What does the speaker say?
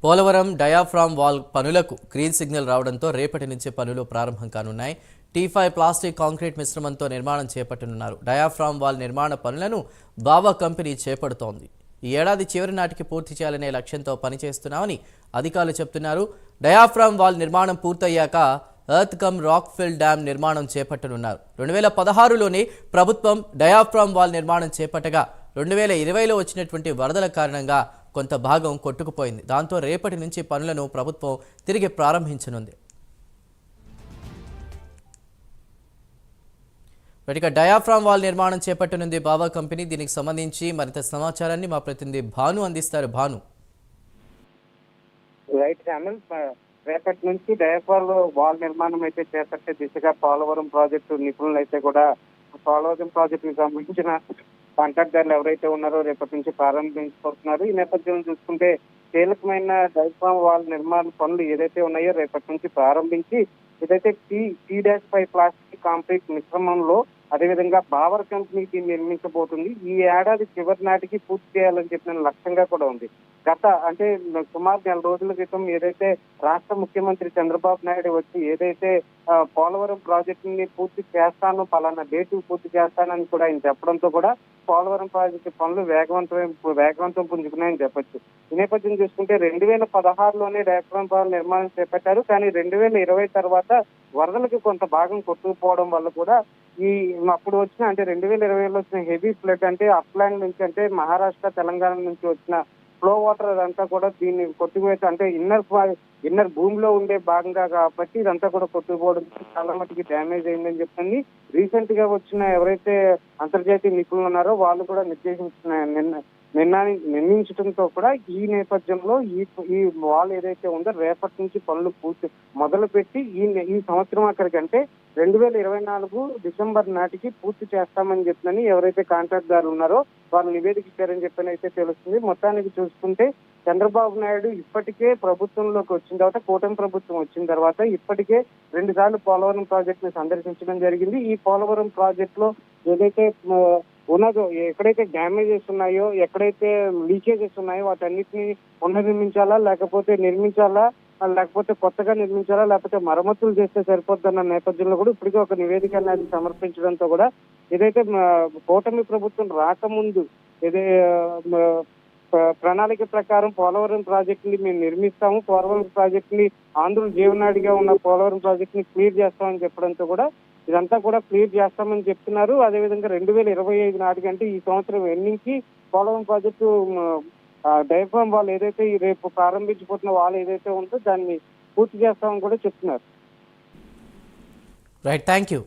Polavaram diaphragm wall పనులకు green signal రావడంతో రేపటి నుంచి పనులు ప్రారంభం కానున్నాయి. T5 ప్లాస్టిక్ కాంక్రీట్ మిశ్రమంతో నిర్మాణం చేపట్టనున్నారు. డయాఫ్రామ్ వాల్ నిర్మాణ పనులను బావా కంపెనీ చేపడుతోంది. ఈ ఏడాది చివరి నాటికి పూర్తి చేయాలనే లక్ష్యంతో పనిచేస్తున్నామని అధికారులు చెబుతున్నారు. డయాఫ్రామ్ వాల్ నిర్మాణం పూర్తయ్యాక earth cum rock fill dam నిర్మాణం చేపట్టనున్నారు. 2016లోనే ప్రభుత్వం డయాఫ్రామ్ వాల్ నిర్మాణం చేపట్టగా 2020లో వచ్చినటువంటి వరదల కారణంగా కొంత భాగం కొట్టుకుపోయింది. దాంతో రేపటి నుంచి పనులను ప్రభుత్వం తిరిగి ప్రారంభించనుంది. ఇక డయాఫ్రామ్ వాల్ నిర్మాణం చేపట్టనుంది బావా కంపెనీ. దీనికి సంబంధించి మరింత సమాచారాన్ని మా ప్రతినిధి భాను అందిస్తారు. భాను, రైట్ ఛానల్ రేపటి నుంచి డయాఫ్రామ్ వాల్ నిర్మాణం అయితే చేపట్టే దిశగా పోలవరం ప్రాజెక్టు నిపుణులు అయితే కూడా పోలవరం ప్రాజెక్టుకి సంబంధించిన కాంట్రాక్టర్లు ఎవరైతే ఉన్నారో రేపటి నుంచి ప్రారంభించుకుంటున్నారు. ఈ నేపథ్యంలో చూసుకుంటే కీలకమైన డయాఫ్రామ్ వాల్ నిర్మాణ పనులు ఏదైతే ఉన్నాయో రేపటి నుంచి ప్రారంభించి ఏదైతే T-5 ప్లాస్టిక్ కాంక్రీట్ మిశ్రమంలో అదేవిధంగా బావర్ కంపెనీకి నిర్మించబోతుంది. ఈ ఏడాది చివరి నాటికి పూర్తి చేయాలని చెప్పిన లక్ష్యంగా కూడా ఉంది. అంటే సుమారు 4 రోజుల క్రితం ఏదైతే రాష్ట్ర ముఖ్యమంత్రి చంద్రబాబు నాయుడు వచ్చి ఏదైతే పోలవరం ప్రాజెక్టుని పూర్తి చేస్తాను, పలానా డేటు పూర్తి చేస్తానని కూడా ఆయన చెప్పడంతో కూడా పోలవరం ప్రాజెక్టు పనులు వేగవంతం పుంజుకున్నాయని చెప్పొచ్చు. ఈ నేపథ్యం చూసుకుంటే 2016లోనే డయాఫ్రామ్ వాల్ నిర్మాణం చేపట్టారు. కానీ 2020 తర్వాత వరదలకు కొంత భాగం కొట్టుకుపోవడం వల్ల కూడా అప్పుడు వచ్చిన 2020లో వచ్చిన హెవీ ఫ్లడ్ అంటే అప్లాండ్ నుంచి అంటే మహారాష్ట్ర తెలంగాణ నుంచి వచ్చిన ఫ్లో వాటర్ అదంతా కూడా దీన్ని కొట్టుకుపోతే అంటే ఇన్నర్ భూమిలో ఉండే భాగంగా కాబట్టి ఇదంతా కూడా కొట్టుకుపోవడం చాలా మటుకి డ్యామేజ్ అయిందని చెప్తుంది. రీసెంట్ గా వచ్చిన ఎవరైతే అంతర్జాతీయ నిపుణులు ఉన్నారో వాళ్ళు కూడా నిర్మించడంతో కూడా ఈ నేపథ్యంలో ఈ వాల్ ఏదైతే ఉందో రేపటి నుంచి పనులు మొదలు పెట్టి ఈ సంవత్సరం అక్కడికంటే 2024 డిసెంబర్ నాటికి పూర్తి చేస్తామని చెప్పని ఎవరైతే కాంట్రాక్ట్దారులు ఉన్నారో వాళ్ళు నివేదిక ఇచ్చారని చెప్పని అయితే తెలుస్తుంది. మొత్తానికి చూసుకుంటే చంద్రబాబు నాయుడు ఇప్పటికే ప్రభుత్వంలోకి వచ్చిన తర్వాత కూటమి ప్రభుత్వం వచ్చిన తర్వాత ఇప్పటికే 2 సార్లు పోలవరం ప్రాజెక్ట్ ని సందర్శించడం జరిగింది. ఈ పోలవరం ప్రాజెక్ట్ లో ఏదైతే ఉన్నదో ఎక్కడైతే డ్యామేజెస్ ఉన్నాయో ఎక్కడైతే లీకేజెస్ ఉన్నాయో వాటన్నిటిని పునర్నిర్మించాలా లేకపోతే కొత్తగా నిర్మించాలా లేకపోతే మరమ్మతులు చేస్తే సరిపోద్దన్న నేపథ్యంలో కూడా ఇప్పటికే ఒక నివేదిక అనేది సమర్పించడంతో కూడా ఏదైతే కూటమి ప్రభుత్వం రాకముందు ప్రణాళిక ప్రకారం పోలవరం ప్రాజెక్ట్ ని మేము నిర్మిస్తాము, పోలవరం ప్రాజెక్ట్ ని ఆంధ్రుల జీవనాడిగా ఉన్న పోలవరం ప్రాజెక్ట్ ని క్లియర్ చేస్తామని చెప్పడంతో కూడా ఇదంతా కూడా క్లియర్ చేస్తామని చెప్తున్నారు. అదేవిధంగా 2025 నాటికంటే ఈ సంవత్సరం ఎండింగ్ కి పోలవరం ప్రాజెక్టు డయాఫ్రామ్ వాల్ ఏదైతే రేపు ప్రారంభించబోతున్న వాల్ ఏదైతే ఉందో దాన్ని పూర్తి చేస్తామని కూడా చెప్తున్నారు. Right, thank you.